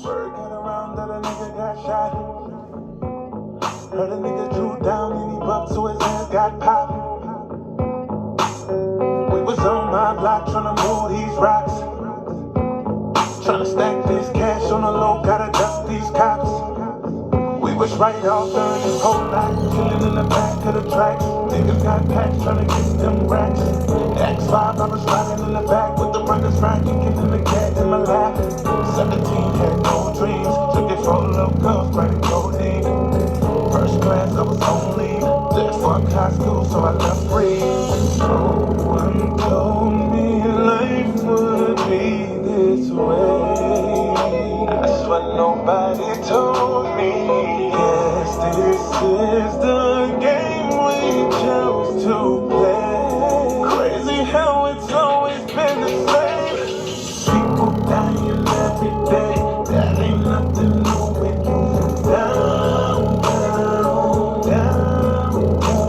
Word got around that a nigga got shot. Heard a nigga drew down and he bumped so his ass got popped. We was on my block tryna move these rocks. Tryna stack this cash on the low, gotta duck these cops. We was right off during this whole lot, chillin' in the back of the tracks. Niggas got packs tryna get them racks. X5, I was riding in the back with the runners rockin', kicking the cat in my lap. 17 had no dreams, took it for a little girls, grinding codeine. First class, I was on leave. Left fuck high school, so I left free. No one told me life would be this way. I swear nobody told me. Yes, this is the game we chose to play. Crazy how it's always been the same. People dying every day. That ain't nothing new when you down, down, down,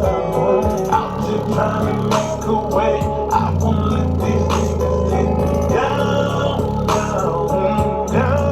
down. Out here trying to make a way. I won't let these niggas take me down, down, down.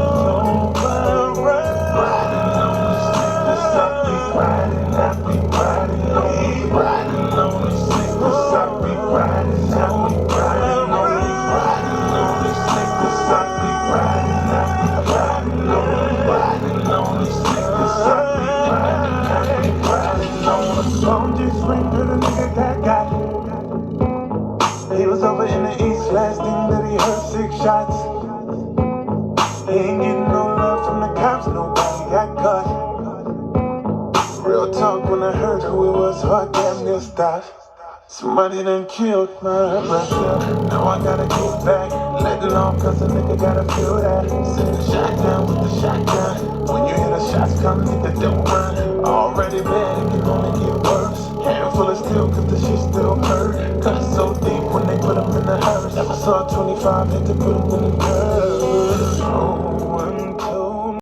Riding on the sneakers, I be riding, I be riding on me. Riding on the sneakers, I be riding, I be riding on me. Riding on the sneakers, I be riding, I be riding on me. Riding on the sneakers, I be riding, I be riding on me. Phone just ring, girl, the nigga got. He was over in the east, last thing that he heard 6 shots. He ain't getting no love from the cops, nobody got caught. Real talk, when I heard who it was, heart damn near stopped. Somebody done killed my brother. Now I gotta get back, letting off cause a nigga gotta feel that. Send the shotgun with the shotgun. When you hear the shots come, nigga don't run. Already bad, it can only get worse. Handful of steel cause the shit still hurt. Cut so deep when they put him in the hearse. Never saw 25 hit to put him in the dirt. Oh.